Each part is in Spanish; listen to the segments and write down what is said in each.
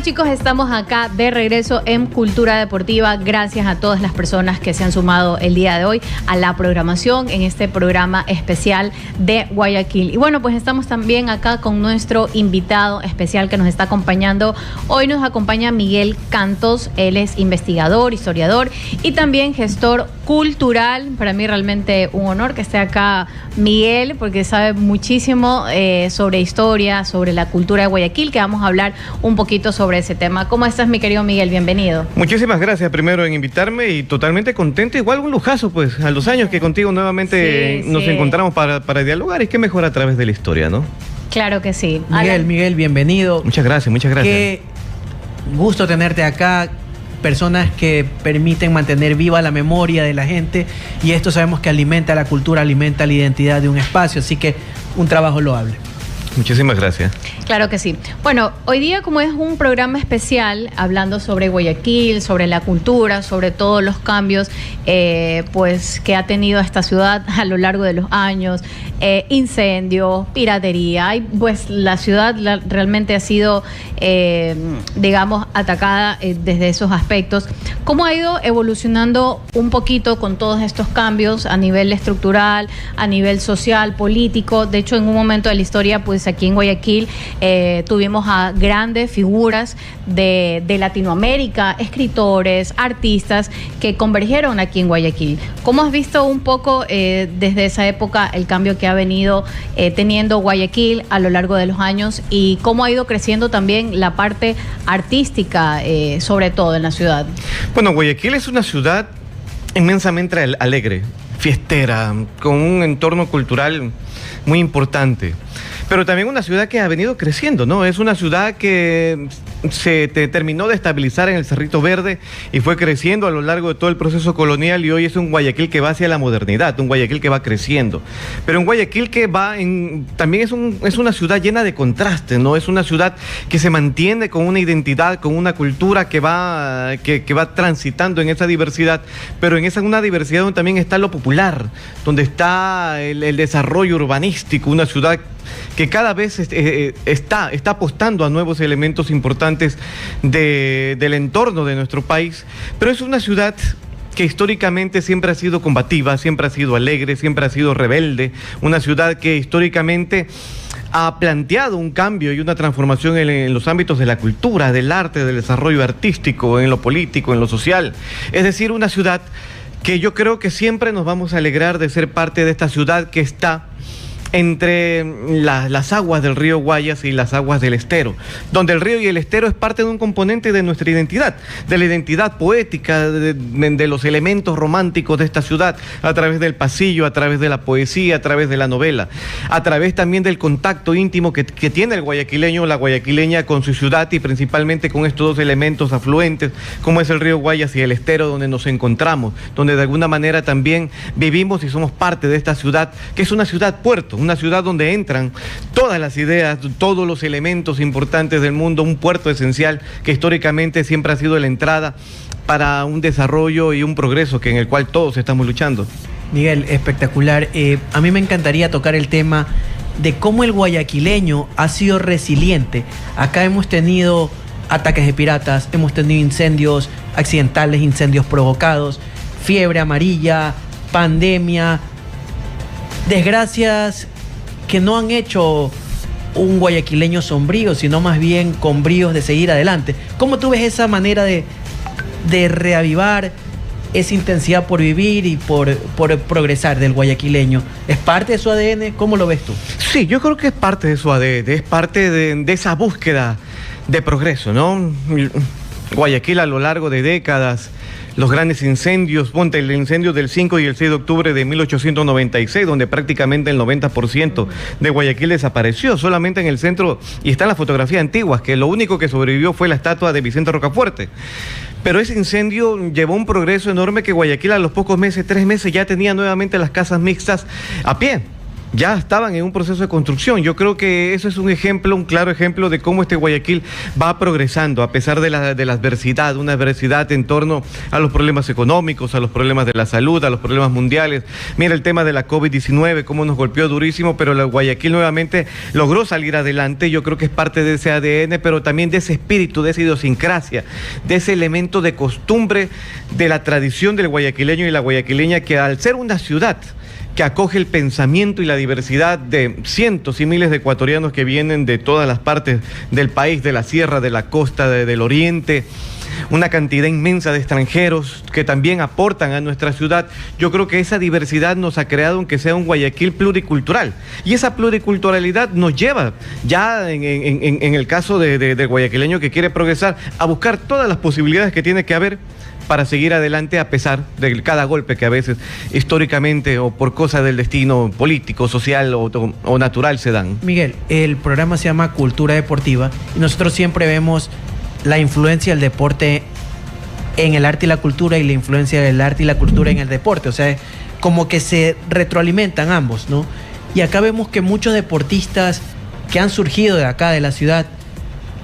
Bueno, chicos, estamos acá de regreso en Cultura Deportiva. Gracias a todas las personas que se han sumado el día de hoy a la programación en este programa especial de Guayaquil. Y bueno, pues estamos también acá con nuestro invitado especial que nos está acompañando. Hoy nos acompaña Miguel Cantos. Él es investigador, historiador y también gestor cultural. Para mí realmente un honor que esté acá Miguel, porque sabe muchísimo sobre historia, sobre la cultura de Guayaquil, que vamos a hablar un poquito sobre ese tema. ¿Cómo estás, mi querido Miguel? Bienvenido. Muchísimas gracias primero en invitarme y totalmente contento, igual un lujazo pues a los años que contigo nuevamente nos encontramos para dialogar, y qué mejor a través de la historia, ¿no? Claro que sí. Miguel, bienvenido. Muchas gracias, muchas gracias. Qué gusto tenerte acá, personas que permiten mantener viva la memoria de la gente, y esto sabemos que alimenta la cultura, alimenta la identidad de un espacio, así que un trabajo loable. Muchísimas gracias. Claro que sí. Bueno, hoy día, como es un programa especial hablando sobre Guayaquil, sobre la cultura, sobre todos los cambios pues que ha tenido esta ciudad a lo largo de los años, incendios, piratería, y pues la ciudad realmente ha sido digamos atacada desde esos aspectos. ¿Cómo ha ido evolucionando un poquito con todos estos cambios a nivel estructural, a nivel social, político? De hecho, en un momento de la historia, pues aquí en Guayaquil tuvimos a grandes figuras de Latinoamérica, escritores, artistas que convergieron aquí en Guayaquil. ¿Cómo has visto un poco desde esa época el cambio que ha venido teniendo Guayaquil a lo largo de los años, y cómo ha ido creciendo también la parte artística, sobre todo en la ciudad? Bueno, Guayaquil es una ciudad inmensamente alegre, fiestera, con un entorno cultural muy importante, pero también una ciudad que ha venido creciendo, ¿no? Es una ciudad que se terminó de estabilizar en el Cerrito Verde y fue creciendo a lo largo de todo el proceso colonial, y hoy es un Guayaquil que va hacia la modernidad, un Guayaquil que va creciendo, pero un Guayaquil que también es una ciudad llena de contrastes, ¿no? Es una ciudad que se mantiene con una identidad, con una cultura que va transitando en esa diversidad, pero en una diversidad donde también está lo popular, donde está el desarrollo urbanístico, una ciudad que cada vez está apostando a nuevos elementos importantes del entorno de nuestro país, pero es una ciudad que históricamente siempre ha sido combativa, siempre ha sido alegre, siempre ha sido rebelde, una ciudad que históricamente ha planteado un cambio y una transformación en los ámbitos de la cultura, del arte, del desarrollo artístico, en lo político, en lo social. Es decir, una ciudad que yo creo que siempre nos vamos a alegrar de ser parte de esta ciudad que está entre las aguas del río Guayas y las aguas del Estero, donde el río y el Estero es parte de un componente de nuestra identidad, de la identidad poética, de los elementos románticos de esta ciudad, a través del pasillo, a través de la poesía, a través de la novela, a través también del contacto íntimo que tiene el guayaquileño, la guayaquileña con su ciudad, y principalmente con estos dos elementos afluentes, como es el río Guayas y el Estero, donde nos encontramos, donde de alguna manera también vivimos y somos parte de esta ciudad, que es una ciudad puerto, una ciudad donde entran todas las ideas, todos los elementos importantes del mundo, un puerto esencial que históricamente siempre ha sido la entrada para un desarrollo y un progreso en el cual todos estamos luchando. Miguel, espectacular. A mí me encantaría tocar el tema de cómo el guayaquileño ha sido resiliente. Acá hemos tenido ataques de piratas, hemos tenido incendios accidentales, incendios provocados, fiebre amarilla, pandemia, desgracias que no han hecho un guayaquileño sombrío, sino más bien con bríos de seguir adelante. ¿Cómo tú ves esa manera de reavivar esa intensidad por vivir y por progresar del guayaquileño? ¿Es parte de su ADN? ¿Cómo lo ves tú? Sí, yo creo que es parte de su ADN, es parte de esa búsqueda de progreso, ¿no? Guayaquil a lo largo de décadas, los grandes incendios, ponte el incendio del 5 y el 6 de octubre de 1896, donde prácticamente el 90% de Guayaquil desapareció, solamente en el centro, y están las fotografías antiguas, que lo único que sobrevivió fue la estatua de Vicente Rocafuerte. Pero ese incendio llevó un progreso enorme, que Guayaquil a los pocos meses, 3 meses, ya tenía nuevamente las casas mixtas a pie. ya estaban en un proceso de construcción. Yo creo que eso es un ejemplo, un claro ejemplo de cómo este Guayaquil va progresando a pesar de la adversidad, una adversidad en torno a los problemas económicos, a los problemas de la salud, a los problemas mundiales. Mira el tema de la COVID-19, cómo nos golpeó durísimo, pero el Guayaquil nuevamente logró salir adelante. Yo creo que es parte de ese ADN, pero también de ese espíritu, de esa idiosincrasia, de ese elemento de costumbre, de la tradición del guayaquileño y la guayaquileña, que al ser una ciudad que acoge el pensamiento y la diversidad de cientos y miles de ecuatorianos que vienen de todas las partes del país, de la sierra, de la costa, del oriente, una cantidad inmensa de extranjeros que también aportan a nuestra ciudad. Yo creo que esa diversidad nos ha creado, aunque sea un Guayaquil pluricultural, y esa pluriculturalidad nos lleva ya en el caso del guayaquileño que quiere progresar, a buscar todas las posibilidades que tiene que haber para seguir adelante a pesar de cada golpe que a veces históricamente o por cosas del destino político, social o natural se dan. Miguel, el programa se llama Cultura Deportiva y nosotros siempre vemos la influencia del deporte en el arte y la cultura y la influencia del arte y la cultura en el deporte, o sea, como que se retroalimentan ambos, ¿no? Y acá vemos que muchos deportistas que han surgido de acá, de la ciudad,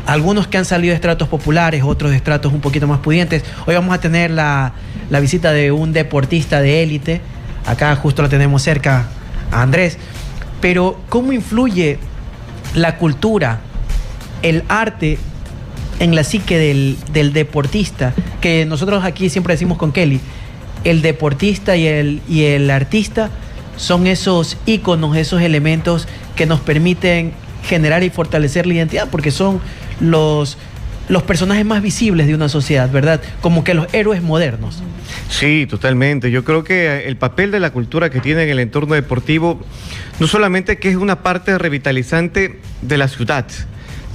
algunos que han salido de estratos populares, otros de estratos un poquito más pudientes. Hoy vamos a tener la visita de un deportista de élite. Acá justo lo tenemos cerca, a Andrés. Pero, ¿cómo influye la cultura, el arte en la psique del deportista? Que nosotros aquí siempre decimos con Kelly, el deportista y el artista son esos íconos, esos elementos que nos permiten generar y fortalecer la identidad, porque son los personajes más visibles de una sociedad, ¿verdad? Como que los héroes modernos. Sí, totalmente. Yo creo que el papel de la cultura que tiene en el entorno deportivo, no solamente que es una parte revitalizante de la ciudad,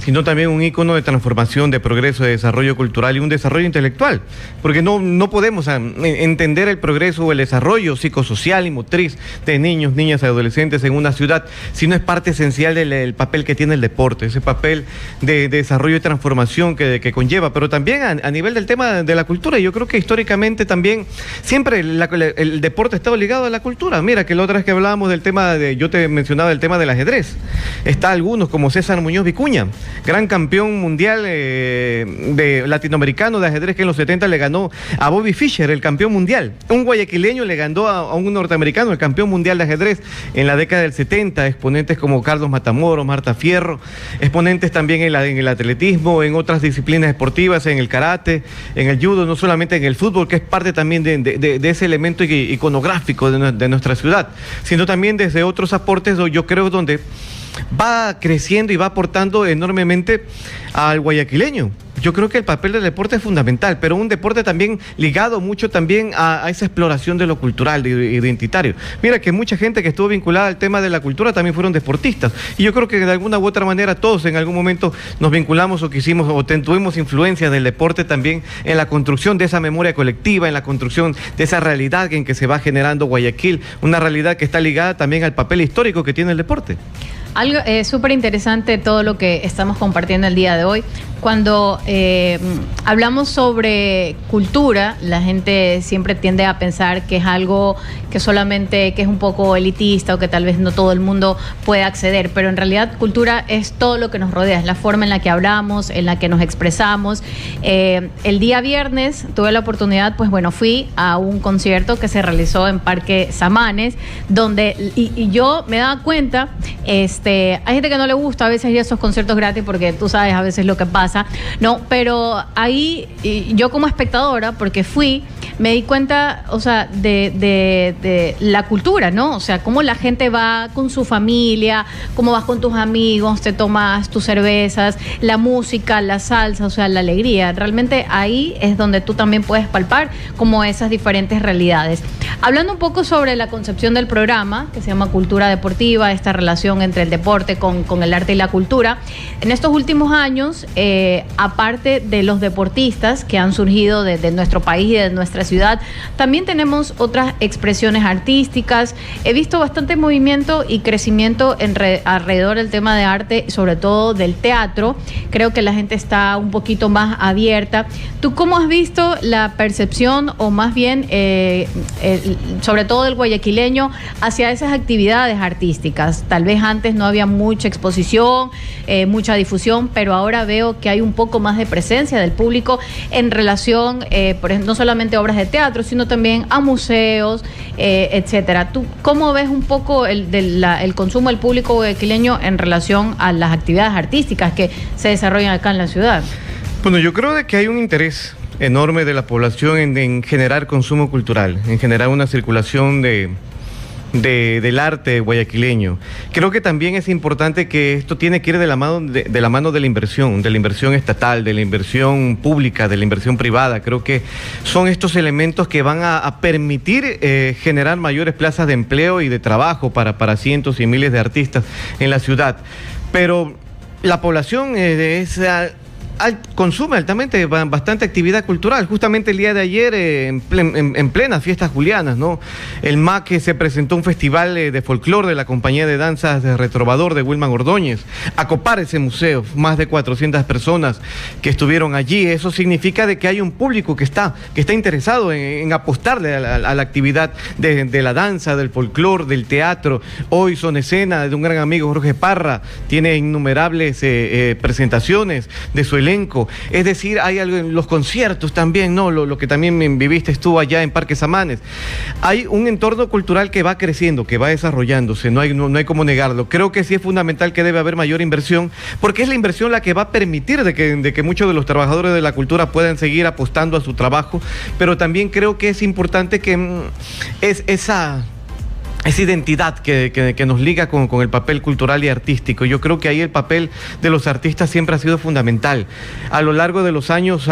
sino también un ícono de transformación, de progreso, de desarrollo cultural y un desarrollo intelectual, porque no podemos entender el progreso o el desarrollo psicosocial y motriz de niños, niñas y adolescentes en una ciudad si no es parte esencial del papel que tiene el deporte, ese papel de desarrollo y transformación que conlleva, pero también a nivel del tema de la cultura. Yo creo que históricamente también siempre el deporte ha estado ligado a la cultura. Mira, que la otra vez que hablábamos del tema yo te mencionaba el tema del ajedrez, está algunos como César Muñoz Vicuña, gran campeón mundial de latinoamericano de ajedrez, que en los 70 le ganó a Bobby Fischer, el campeón mundial. Un guayaquileño le ganó a un norteamericano, el campeón mundial de ajedrez en la década del 70. Exponentes como Carlos Matamoros, Marta Fierro, exponentes también en el atletismo, en otras disciplinas deportivas, en el karate, en el judo, no solamente en el fútbol, que es parte también de ese elemento iconográfico de nuestra ciudad, sino también desde otros aportes, yo creo, donde va creciendo y va aportando enormemente al guayaquileño. Yo creo que el papel del deporte es fundamental, pero un deporte también ligado mucho también a esa exploración de lo cultural, de identitario. Mira que mucha gente que estuvo vinculada al tema de la cultura también fueron deportistas, y yo creo que de alguna u otra manera todos en algún momento nos vinculamos o quisimos o tuvimos influencia del deporte también en la construcción de esa memoria colectiva, en la construcción de esa realidad en que se va generando Guayaquil, una realidad que está ligada también al papel histórico que tiene el deporte. Algo súper interesante todo lo que estamos compartiendo el día de hoy. Cuando hablamos sobre cultura, la gente siempre tiende a pensar que es algo que solamente, que es un poco elitista o que tal vez no todo el mundo puede acceder, pero en realidad cultura es todo lo que nos rodea, es la forma en la que hablamos, en la que nos expresamos. El día viernes tuve la oportunidad, pues bueno, fui a un concierto que se realizó en Parque Samanes, donde, y yo me daba cuenta, hay gente que no le gusta a veces ir a esos conciertos gratis porque tú sabes a veces lo que pasa, ¿no? Pero ahí yo como espectadora, porque fui, me di cuenta, o sea, de la cultura, ¿no? O sea, cómo la gente va con su familia, cómo vas con tus amigos, te tomas tus cervezas, la música, la salsa, o sea, la alegría. Realmente ahí es donde tú también puedes palpar como esas diferentes realidades. Hablando un poco sobre la concepción del programa, que se llama Cultura Deportiva, esta relación entre el deporte con el arte y la cultura, en estos últimos años, aparte de los deportistas que han surgido de nuestro país y de nuestra nuestra ciudad, también tenemos otras expresiones artísticas. He visto bastante movimiento y crecimiento alrededor del tema de arte, sobre todo del teatro. Creo que la gente está un poquito más abierta. ¿Tú cómo has visto la percepción, o más bien, sobre todo del guayaquileño, hacia esas actividades artísticas? Tal vez antes no había mucha exposición, mucha difusión, pero ahora veo que hay un poco más de presencia del público en relación, por ejemplo, no solamente a obras de teatro, sino también a museos, etcétera. ¿Tú cómo ves un poco el consumo del público guayaquileño en relación a las actividades artísticas que se desarrollan acá en la ciudad? Bueno, yo creo de que hay un interés enorme de la población en generar consumo cultural, en generar una circulación del arte guayaquileño. Creo que también es importante que esto tiene que ir de la mano de la inversión estatal, de la inversión pública, de la inversión privada. Creo que son estos elementos que van a permitir generar mayores plazas de empleo y de trabajo para cientos y miles de artistas en la ciudad. Pero la población consume altamente bastante actividad cultural. Justamente el día de ayer, en plenas fiestas julianas, ¿no? El MAC se presentó un festival de folclore de la compañía de danzas de Retrovador de Wilman Ordóñez. A copar ese museo, más de 400 personas que estuvieron allí. Eso significa de que hay un público que está interesado en apostarle a la actividad de la danza, del folclore, del teatro. Hoy Son Escena, de un gran amigo, Jorge Parra, tiene innumerables presentaciones de su elenco. Es decir, hay algo en los conciertos también, ¿no? Lo que también viviste tú allá en Parque Samanes. Hay un entorno cultural que va creciendo, que va desarrollándose, no hay como negarlo. Creo que sí es fundamental que debe haber mayor inversión, porque es la inversión la que va a permitir de que muchos de los trabajadores de la cultura puedan seguir apostando a su trabajo, pero también creo que es importante que esa identidad que nos liga con el papel cultural y artístico. Yo creo que ahí el papel de los artistas siempre ha sido fundamental. A lo largo de los años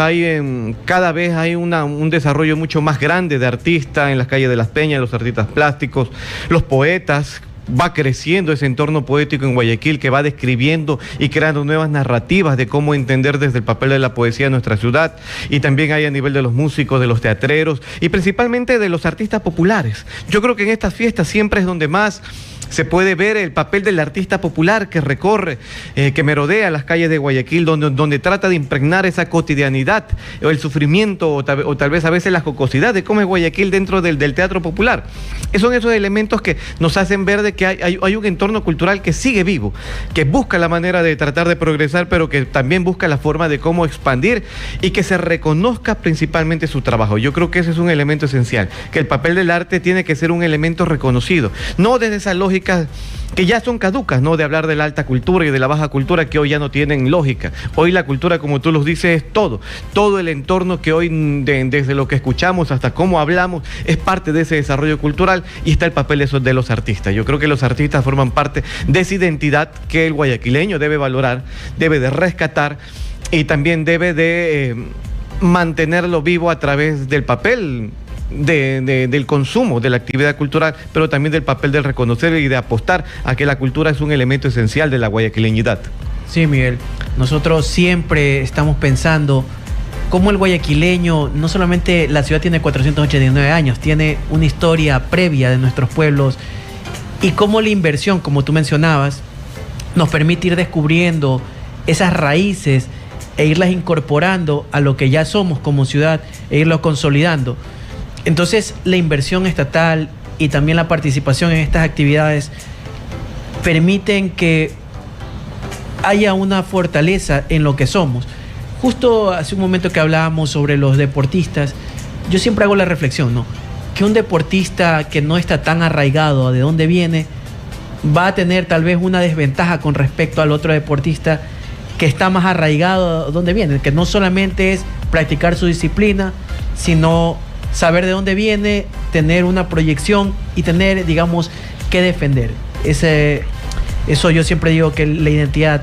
cada vez hay un desarrollo mucho más grande de artistas en las calles de Las Peñas, los artistas plásticos, los poetas. Va creciendo ese entorno poético en Guayaquil, que va describiendo y creando nuevas narrativas de cómo entender desde el papel de la poesía nuestra ciudad. Y también hay a nivel de los músicos, de los teatreros y principalmente de los artistas populares. Yo creo que en estas fiestas siempre es donde más se puede ver el papel del artista popular que recorre, que merodea las calles de Guayaquil, donde trata de impregnar esa cotidianidad, o el sufrimiento, o tal vez a veces la jocosidad de cómo es Guayaquil dentro del teatro popular. Son esos elementos que nos hacen ver de que hay un entorno cultural que sigue vivo, que busca la manera de tratar de progresar, pero que también busca la forma de cómo expandir y que se reconozca principalmente su trabajo. Yo creo que ese es un elemento esencial, que el papel del arte tiene que ser un elemento reconocido, no desde esa lógica que ya son caducas, ¿no? De hablar de la alta cultura y de la baja cultura, que hoy ya no tienen lógica. Hoy la cultura, como tú los dices, es todo el entorno que hoy, desde lo que escuchamos hasta cómo hablamos, es parte de ese desarrollo cultural, y está el papel de los artistas. Yo creo que los artistas forman parte de esa identidad que el guayaquileño debe valorar, debe de rescatar, y también debe de mantenerlo vivo a través del papel del consumo de la actividad cultural, pero también del papel de reconocer y de apostar a que la cultura es un elemento esencial de la guayaquileñidad. Sí, Miguel, nosotros siempre estamos pensando cómo el guayaquileño, no solamente la ciudad tiene 489 años, tiene una historia previa de nuestros pueblos, y cómo la inversión, como tú mencionabas, nos permite ir descubriendo esas raíces e irlas incorporando a lo que ya somos como ciudad, e irlo consolidando. Entonces, la inversión estatal y también la participación en estas actividades permiten que haya una fortaleza en lo que somos. Justo hace un momento que hablábamos sobre los deportistas, yo siempre hago la reflexión, ¿no? Que un deportista que no está tan arraigado a de dónde viene va a tener tal vez una desventaja con respecto al otro deportista que está más arraigado a dónde viene, que no solamente es practicar su disciplina, sino saber de dónde viene, tener una proyección y tener, digamos, que defender. Eso yo siempre digo que la identidad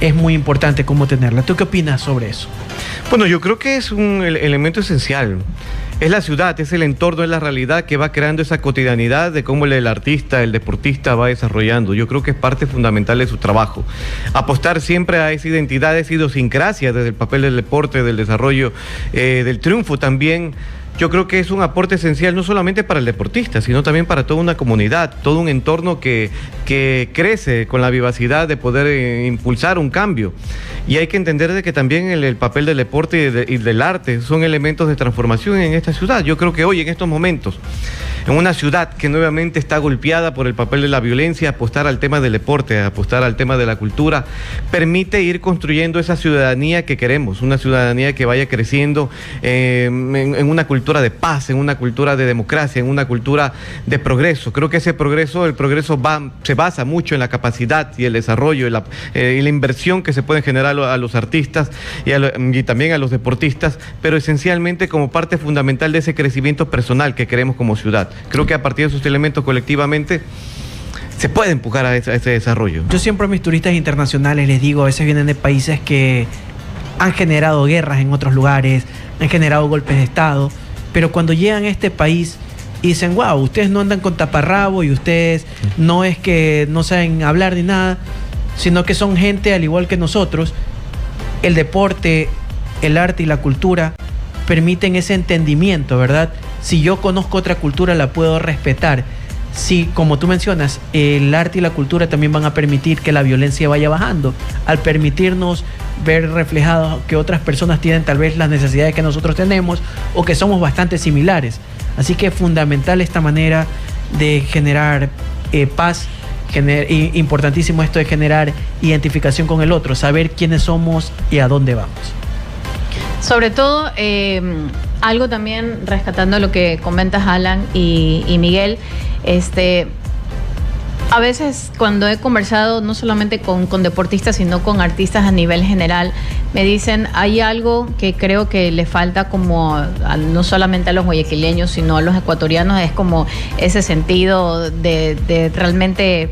es muy importante, cómo tenerla. ¿Tú qué opinas sobre eso? Bueno, yo creo que es un elemento esencial. Es la ciudad, es el entorno, es la realidad que va creando esa cotidianidad de cómo el artista, el deportista va desarrollando. Yo creo que es parte fundamental de su trabajo. Apostar siempre a esa identidad, esa idiosincrasia desde el papel del deporte, del desarrollo, del triunfo también. yo creo que es un aporte esencial no solamente para el deportista, sino también para toda una comunidad, todo un entorno que crece con la vivacidad de poder impulsar un cambio. Y hay que entender de que también el papel del deporte y del arte son elementos de transformación en esta ciudad. Yo creo que hoy, en estos momentos, en una ciudad que nuevamente está golpeada por el papel de la violencia, apostar al tema del deporte, apostar al tema de la cultura, permite ir construyendo esa ciudadanía que queremos, una ciudadanía que vaya creciendo en una cultura de paz, en una cultura de democracia, en una cultura de progreso. Creo que el progreso se basa mucho en la capacidad y el desarrollo y la inversión que se puede generar a los artistas y también a los deportistas, pero esencialmente como parte fundamental de ese crecimiento personal que queremos como ciudad. Creo que a partir de esos elementos colectivamente se puede empujar a ese desarrollo. Yo siempre a mis turistas internacionales les digo, a veces vienen de países que han generado guerras en otros lugares, han generado golpes de Estado, pero cuando llegan a este país y dicen, wow, ustedes no andan con taparrabo y ustedes no es que no saben hablar ni nada, sino que son gente al igual que nosotros. El deporte, el arte y la cultura permiten ese entendimiento, ¿verdad? Si yo conozco otra cultura, la puedo respetar. Si, como tú mencionas, el arte y la cultura también van a permitir que la violencia vaya bajando, al permitirnos ver reflejado que otras personas tienen tal vez las necesidades que nosotros tenemos o que somos bastante similares. Así que es fundamental esta manera de generar paz. Importantísimo esto de generar identificación con el otro, saber quiénes somos y a dónde vamos. Sobre todo, algo también rescatando lo que comentas, Alan y Miguel, a veces cuando he conversado no solamente con deportistas, sino con artistas a nivel general, me dicen, hay algo que creo que le falta no solamente a los guayaquileños, sino a los ecuatorianos, es como ese sentido de realmente,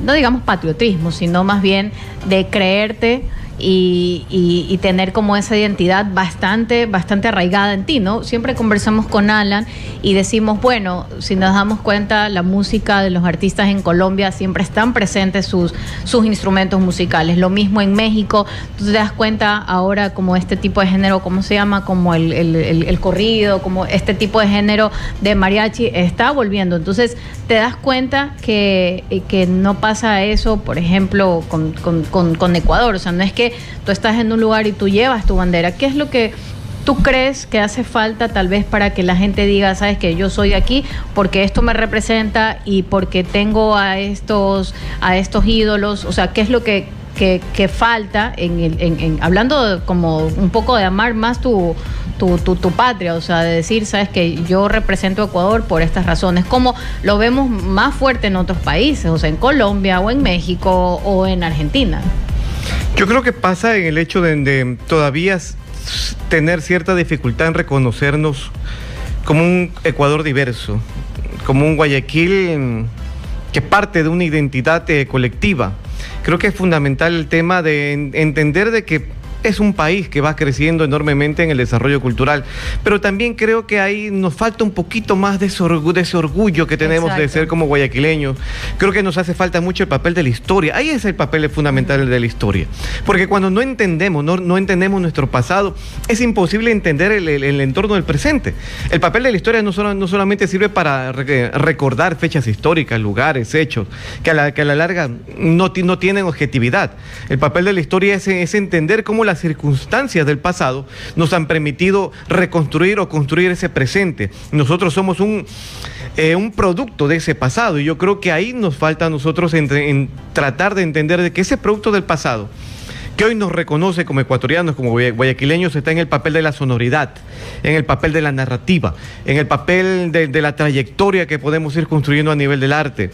no digamos patriotismo, sino más bien de creerte y tener como esa identidad bastante arraigada en ti, ¿no? Siempre conversamos con Alan y decimos, bueno, si nos damos cuenta, la música de los artistas en Colombia siempre están presentes sus instrumentos musicales. Lo mismo en México, tú te das cuenta ahora como este tipo de género, ¿cómo se llama? Como el corrido, como este tipo de género de mariachi está volviendo. Entonces te das cuenta que no pasa eso, por ejemplo, con Ecuador. O sea, no es que tú estás en un lugar y tú llevas tu bandera. ¿Qué es lo que tú crees que hace falta tal vez para que la gente diga, sabes que yo soy de aquí porque esto me representa y porque tengo a estos ídolos? O sea, ¿qué es lo que falta hablando como un poco de amar más tu patria? O sea, de decir, sabes que yo represento a Ecuador por estas razones, como lo vemos más fuerte en otros países, o sea, en Colombia o en México o en Argentina. Yo creo que pasa en el hecho de todavía tener cierta dificultad en reconocernos como un Ecuador diverso, como un Guayaquil que parte de una identidad colectiva. Creo que es fundamental el tema de entender de que es un país que va creciendo enormemente en el desarrollo cultural, pero también creo que ahí nos falta un poquito más de ese orgullo que tenemos. Exacto. De ser como guayaquileños. Creo que nos hace falta mucho el papel de la historia. Ahí es el papel fundamental de la historia, porque cuando no entendemos nuestro pasado, es imposible entender el entorno del presente. El papel de la historia no solamente sirve para recordar fechas históricas, lugares, hechos, que a la larga no tienen objetividad. El papel de la historia es entender cómo las circunstancias del pasado nos han permitido reconstruir o construir ese presente. Nosotros somos un producto de ese pasado, y yo creo que ahí nos falta a nosotros en tratar de entender de que ese producto del pasado, que hoy nos reconoce como ecuatorianos, como guayaquileños, está en el papel de la sonoridad, en el papel de la narrativa, en el papel de la trayectoria que podemos ir construyendo a nivel del arte.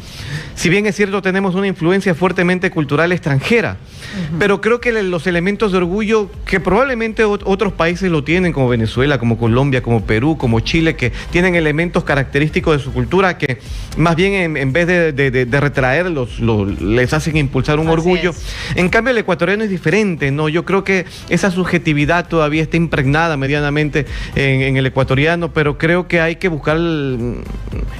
Si bien es cierto, tenemos una influencia fuertemente cultural extranjera, pero creo que los elementos de orgullo que probablemente otros países lo tienen, como Venezuela, como Colombia, como Perú, como Chile, que tienen elementos característicos de su cultura que más bien en vez de retraerlos, les hacen impulsar un orgullo. En cambio, el ecuatoriano es diferente, ¿no? Yo creo que esa subjetividad todavía está impregnada medianamente en el ecuatoriano, pero creo que hay que buscar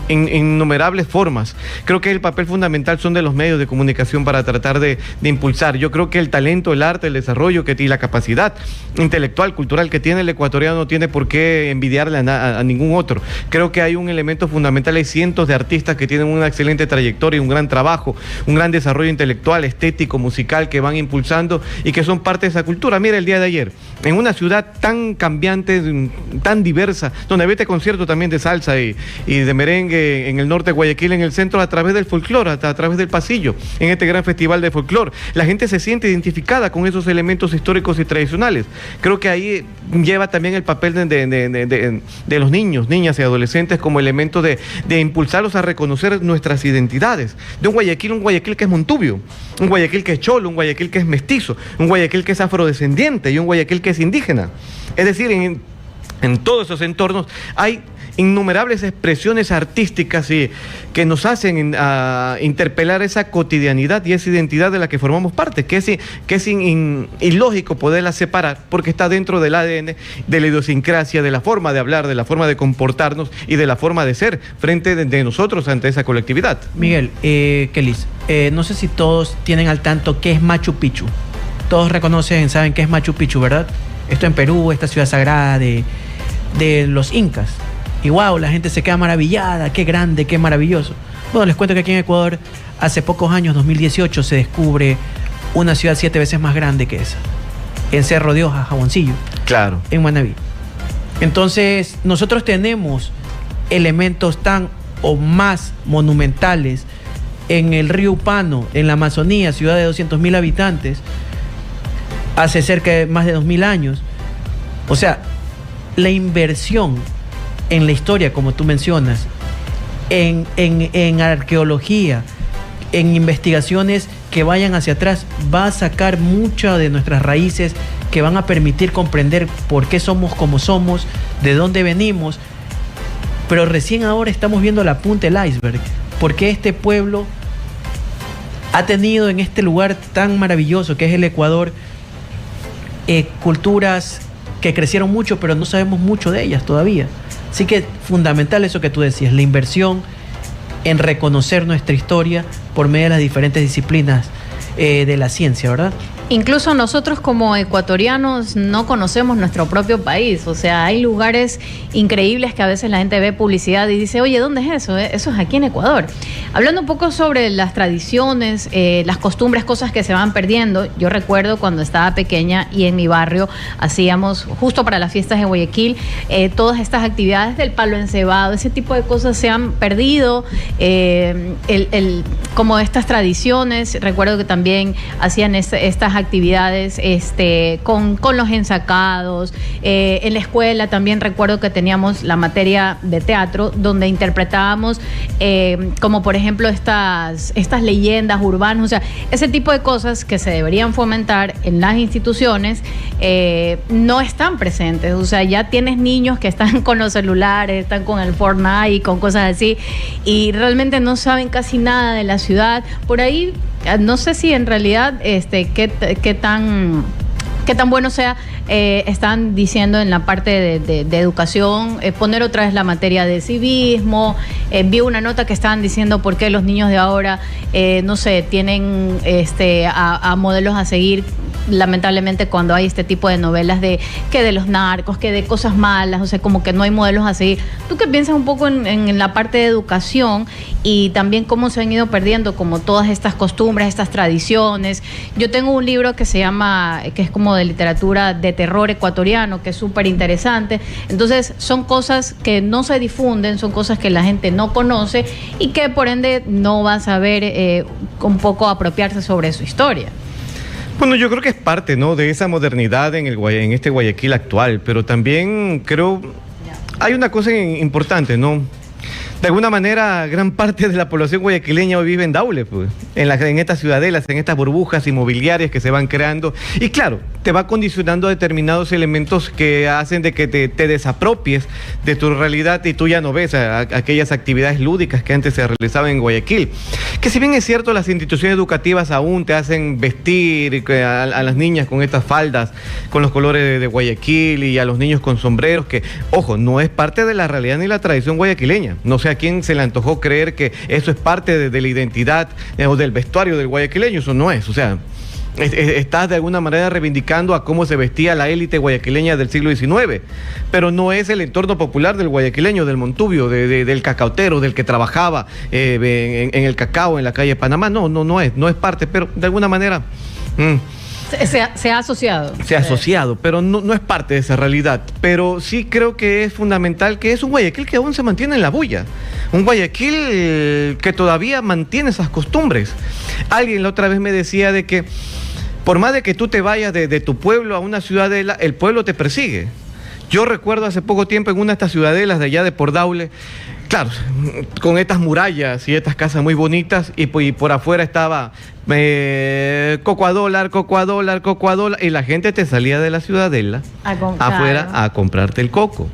innumerables formas. Creo que el papel fundamental son de los medios de comunicación para tratar de impulsar. Yo creo creo que el talento, el arte, el desarrollo y la capacidad intelectual, cultural que tiene el ecuatoriano no tiene por qué envidiarle a ningún otro. Creo que hay un elemento fundamental, hay cientos de artistas que tienen una excelente trayectoria, un gran trabajo, un gran desarrollo intelectual, estético, musical, que van impulsando y que son parte de esa cultura. Mira, el día de ayer, en una ciudad tan cambiante, tan diversa, donde había este concierto también de salsa y de merengue en el norte de Guayaquil, en el centro, a través del folclore, a través del pasillo, en este gran festival de folclore. La gente se siente identificada con esos elementos históricos y tradicionales. Creo que ahí lleva también el papel de los niños, niñas y adolescentes como elemento de impulsarlos a reconocer nuestras identidades. De un Guayaquil que es montubio, un Guayaquil que es cholo, un Guayaquil que es mestizo, un Guayaquil que es afrodescendiente y un Guayaquil que es indígena. Es decir, en todos esos entornos hay innumerables expresiones artísticas que nos hacen interpelar esa cotidianidad y esa identidad de la que formamos parte, que es ilógico poderla separar porque está dentro del ADN, de la idiosincrasia, de la forma de hablar, de la forma de comportarnos y de la forma de ser frente de nosotros ante esa colectividad. Miguel, Kelis, no sé si todos tienen al tanto qué es Machu Picchu. Todos reconocen, saben qué es Machu Picchu, ¿verdad? Esto en Perú, esta ciudad sagrada de los incas. Y wow, la gente se queda maravillada, qué grande, qué maravilloso. Bueno, les cuento que aquí en Ecuador, hace pocos años, 2018, se descubre una ciudad 7 veces más grande que esa. En Cerro de Hoja, Jaboncillo. Claro. En Manabí. Entonces, nosotros tenemos elementos tan o más monumentales en el río Upano, en la Amazonía, ciudad de 200.000 habitantes, hace cerca de más de 2000 años. O sea, la inversión en la historia, como tú mencionas, en arqueología, en investigaciones que vayan hacia atrás, va a sacar muchas de nuestras raíces que van a permitir comprender por qué somos como somos, de dónde venimos. Pero recién ahora estamos viendo la punta del iceberg, porque este pueblo ha tenido en este lugar tan maravilloso que es el Ecuador, culturas que crecieron mucho, pero no sabemos mucho de ellas todavía. Así que fundamental eso que tú decías, la inversión en reconocer nuestra historia por medio de las diferentes disciplinas de la ciencia, ¿verdad? Incluso nosotros como ecuatorianos no conocemos nuestro propio país. O sea, hay lugares increíbles que a veces la gente ve publicidad y dice, oye, ¿dónde es eso? Eso es aquí en Ecuador. Hablando un poco sobre las tradiciones, las costumbres, cosas que se van perdiendo. Yo recuerdo cuando estaba pequeña y en mi barrio hacíamos, justo para las fiestas de Guayaquil, todas estas actividades del palo encebado, ese tipo de cosas se han perdido. Como estas tradiciones, recuerdo que también hacían estas actividades con los ensacados. En la escuela también recuerdo que teníamos la materia de teatro donde interpretábamos como por ejemplo estas leyendas urbanas, o sea, ese tipo de cosas que se deberían fomentar en las instituciones no están presentes. O sea, ya tienes niños que están con los celulares, están con el Fortnite y con cosas así y realmente no saben casi nada de la ciudad. Por ahí no sé si en realidad qué tan bueno sea, están diciendo en la parte de educación, poner otra vez la materia de civismo. Vi una nota que estaban diciendo por qué los niños de ahora, no sé, tienen a modelos a seguir, lamentablemente, cuando hay este tipo de novelas de los narcos, que de cosas malas, o sea, como que no hay modelos a seguir. ¿Tú qué piensas un poco en la parte de educación y también cómo se han ido perdiendo como todas estas costumbres, estas tradiciones? Yo tengo un libro que se llama, que es como de literatura de terror ecuatoriano, que es súper interesante. Entonces, son cosas que no se difunden, son cosas que la gente no conoce y que por ende no va a saber un poco apropiarse sobre su historia. Bueno, yo creo que es parte, ¿no?, de esa modernidad en este Guayaquil actual, pero también creo hay una cosa importante, ¿no? De alguna manera, gran parte de la población guayaquileña hoy vive en Daule, pues, en estas ciudadelas, en estas burbujas inmobiliarias que se van creando. Y claro, te va condicionando a determinados elementos que hacen de que te desapropies de tu realidad y tú ya no ves aquellas actividades lúdicas que antes se realizaban en Guayaquil. Que si bien es cierto, las instituciones educativas aún te hacen vestir a las niñas con estas faldas, con los colores de Guayaquil y a los niños con sombreros, que, ojo, no es parte de la realidad ni la tradición guayaquileña. No sé a quién se le antojó creer que eso es parte de la identidad o del vestuario del guayaquileño. Eso no es, o sea, estás de alguna manera reivindicando a cómo se vestía la élite guayaquileña del siglo XIX, pero no es el entorno popular del guayaquileño, del montubio, del cacautero, del que trabajaba en el cacao en la calle Panamá. No es parte, pero de alguna manera... Se ha asociado. Se ha asociado, pero no es parte de esa realidad. Pero sí creo que es fundamental que es un Guayaquil que aún se mantiene en la bulla. Un Guayaquil que todavía mantiene esas costumbres. Alguien la otra vez me decía de que por más de que tú te vayas de tu pueblo a una ciudadela, el pueblo te persigue. Yo recuerdo hace poco tiempo en una de estas ciudadelas de allá de Pordaule, claro, con estas murallas y estas casas muy bonitas, y por afuera estaba coco a dólar, y la gente te salía de la ciudadela afuera a comprarte el coco.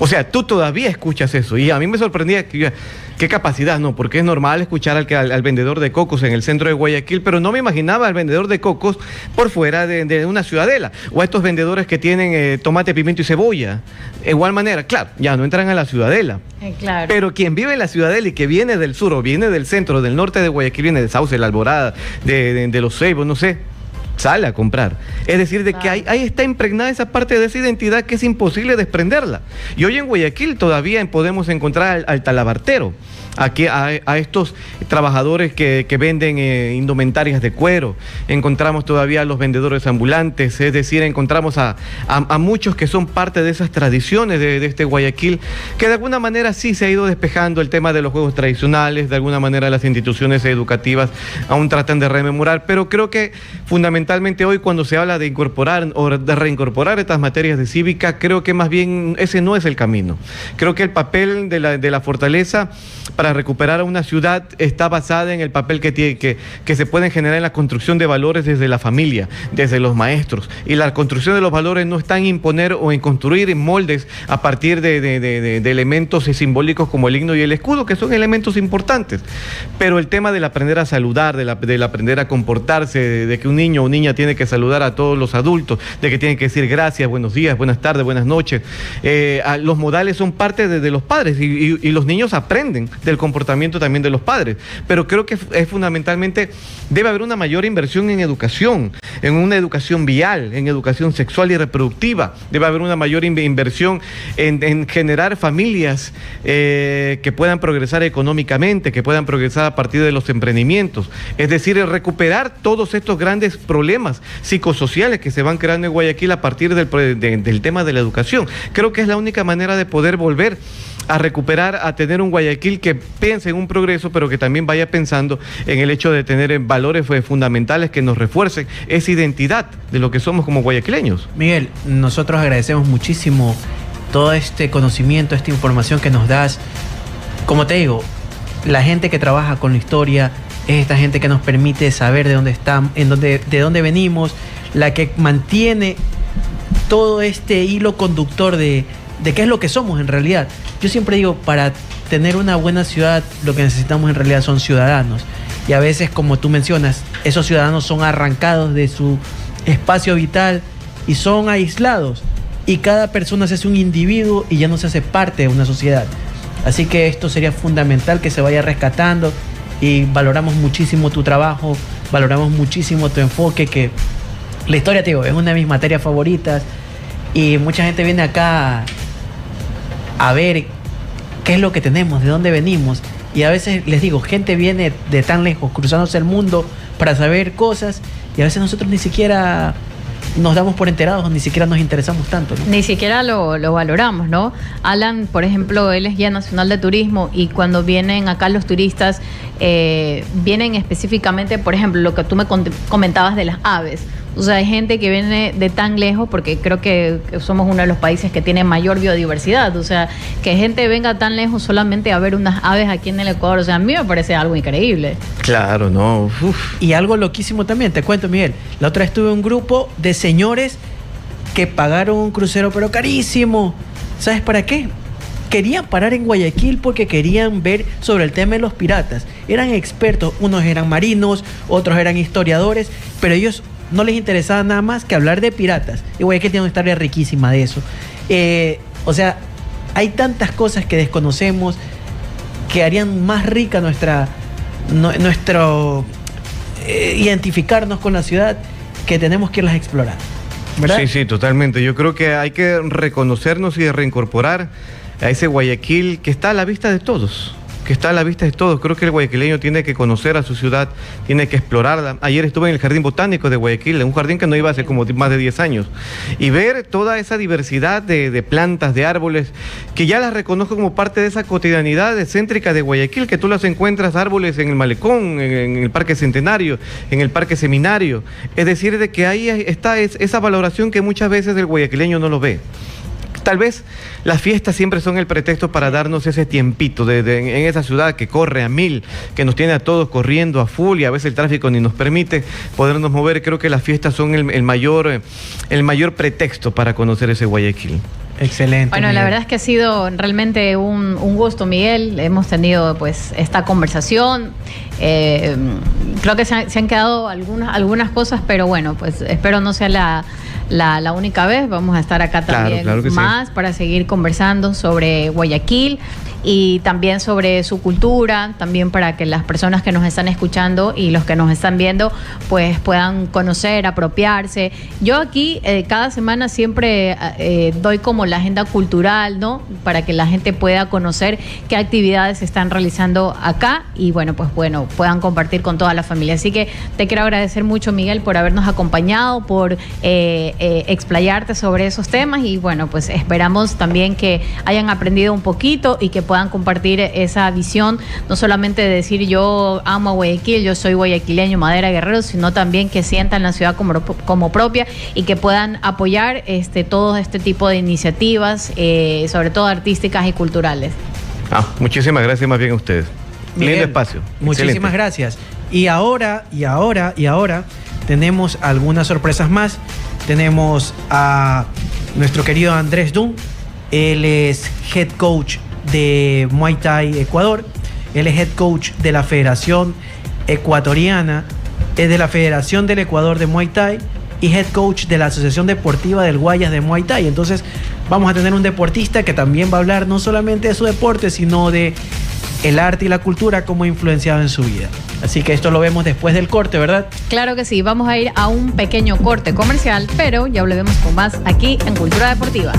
O sea, tú todavía escuchas eso, y a mí me sorprendía qué capacidad, ¿no? Porque es normal escuchar al vendedor de cocos en el centro de Guayaquil, pero no me imaginaba al vendedor de cocos por fuera de una ciudadela, o a estos vendedores que tienen tomate, pimiento y cebolla. De igual manera, claro, ya no entran a la ciudadela. Claro. Pero quien vive en la ciudadela y que viene del sur o viene del centro, del norte de Guayaquil, viene de Sauce, La Alborada, de Los Ceibos, no sé, sale a comprar. Es decir, de que ahí está impregnada esa parte de esa identidad que es imposible desprenderla. Y hoy en Guayaquil todavía podemos encontrar al talabartero, aquí a estos trabajadores que venden indumentarias de cuero. Encontramos todavía a los vendedores ambulantes, es decir, encontramos a muchos que son parte de esas tradiciones de este Guayaquil, que de alguna manera sí se ha ido despejando el tema de los juegos tradicionales, de alguna manera las instituciones educativas aún tratan de rememorar, pero creo que fundamentalmente hoy cuando se habla de incorporar o de reincorporar estas materias de cívica, creo que más bien ese no es el camino. Creo que el papel de la fortaleza para recuperar a una ciudad está basada en el papel que se pueden generar en la construcción de valores desde la familia, desde los maestros. Y la construcción de los valores no está en imponer o en construir moldes a partir de elementos simbólicos como el himno y el escudo, que son elementos importantes. Pero el tema del aprender a saludar, del aprender a comportarse, de que un niño o niña tiene que saludar a todos los adultos, de que tiene que decir gracias, buenos días, buenas tardes, buenas noches. Los modales son parte de los padres y los niños aprenden del comportamiento también de los padres, pero creo que es fundamentalmente, debe haber una mayor inversión en educación, en una educación vial, en educación sexual y reproductiva, debe haber una mayor inversión en generar familias que puedan progresar económicamente, que puedan progresar a partir de los emprendimientos, es decir, recuperar todos estos grandes problemas psicosociales que se van creando en Guayaquil a partir del tema de la educación. Creo que es la única manera de poder volver a recuperar, a tener un Guayaquil que piense en un progreso, pero que también vaya pensando en el hecho de tener valores fundamentales que nos refuercen esa identidad de lo que somos como guayaquileños. Miguel, nosotros agradecemos muchísimo todo este conocimiento, esta información que nos das. Como te digo, la gente que trabaja con la historia es esta gente que nos permite saber de dónde estamos, de dónde venimos, la que mantiene todo este hilo conductor de qué es lo que somos en realidad. Yo siempre digo, para tener una buena ciudad, lo que necesitamos en realidad son ciudadanos. Y a veces, como tú mencionas, esos ciudadanos son arrancados de su espacio vital y son aislados. Y cada persona se hace un individuo y ya no se hace parte de una sociedad. Así que esto sería fundamental que se vaya rescatando, y valoramos muchísimo tu trabajo, valoramos muchísimo tu enfoque, que la historia, te digo, es una de mis materias favoritas, y mucha gente viene acá a ver qué es lo que tenemos, de dónde venimos, y a veces les digo, gente viene de tan lejos, cruzándose el mundo para saber cosas, y a veces nosotros ni siquiera nos damos por enterados, ni siquiera nos interesamos tanto, ¿no? Ni siquiera lo valoramos, ¿no? Alan, por ejemplo, él es guía nacional de turismo, y cuando vienen acá los turistas, vienen específicamente, por ejemplo, lo que tú me comentabas de las aves. O sea, hay gente que viene de tan lejos, porque creo que somos uno de los países que tiene mayor biodiversidad. O sea, que gente venga tan lejos solamente a ver unas aves aquí en el Ecuador, o sea, a mí me parece algo increíble. Claro, no. Uf. Y algo loquísimo también, te cuento, Miguel. La otra vez tuve un grupo de señores que pagaron un crucero, pero carísimo. ¿Sabes para qué? Querían parar en Guayaquil porque querían ver sobre el tema de los piratas. Eran expertos, unos eran marinos, otros eran historiadores, pero ellos no les interesaba nada más que hablar de piratas. Y Guayaquil tiene una historia riquísima de eso. O sea, hay tantas cosas que desconocemos que harían más rica nuestro identificarnos con la ciudad, que tenemos que irlas explorando, ¿verdad? Sí, sí, totalmente. Yo creo que hay que reconocernos y reincorporar a ese Guayaquil que está a la vista de todos. Creo que el guayaquileño tiene que conocer a su ciudad, tiene que explorarla. Ayer estuve en el Jardín Botánico de Guayaquil, un jardín que no iba hace como más de 10 años, y ver toda esa diversidad de plantas, de árboles, que ya las reconozco como parte de esa cotidianidad excéntrica de Guayaquil, que tú las encuentras árboles en el Malecón, en el Parque Centenario, en el Parque Seminario. Es decir, de que ahí está esa valoración que muchas veces el guayaquileño no lo ve. Tal vez las fiestas siempre son el pretexto para darnos ese tiempito en esa ciudad que corre a 1000, que nos tiene a todos corriendo a full, y a veces el tráfico ni nos permite podernos mover. Creo que las fiestas son el mayor pretexto para conocer ese Guayaquil. Excelente. Bueno, Miguel. la verdad es que ha sido realmente un gusto, Miguel. Hemos tenido pues esta conversación. Creo que se han quedado algunas cosas, pero bueno, pues espero no sea la única vez. Vamos a estar acá también claro que más sí, para seguir conversando sobre Guayaquil y también sobre su cultura, también para que las personas que nos están escuchando y los que nos están viendo pues puedan conocer, apropiarse. Yo aquí cada semana siempre doy como la agenda cultural, ¿no? Para que la gente pueda conocer qué actividades se están realizando acá y bueno, puedan compartir con toda la familia. Así que te quiero agradecer mucho, Miguel, por habernos acompañado, por explayarte sobre esos temas y bueno, pues esperamos también que hayan aprendido un poquito y que puedan compartir esa visión, no solamente de decir yo amo a Guayaquil, yo soy guayaquileño, Madera Guerrero, sino también que sientan la ciudad como propia y que puedan apoyar todo este tipo de iniciativas, sobre todo artísticas y culturales. Muchísimas gracias más bien a ustedes. Miguel, lindo espacio. Muchísimas Excelente. gracias. Y ahora tenemos algunas sorpresas más. Tenemos a nuestro querido Andrés Dunn. Él es head coach de Muay Thai Ecuador. Él es head coach de la Federación Ecuatoriana, es de la Federación del Ecuador de Muay Thai y head coach de la Asociación Deportiva del Guayas de Muay Thai. Entonces vamos a tener un deportista que también va a hablar no solamente de su deporte, sino de el arte y la cultura, cómo ha influenciado en su vida. Así que esto lo vemos después del corte, ¿verdad? Claro que sí, vamos a ir a un pequeño corte comercial, pero ya volvemos con más aquí en Cultura Deportiva.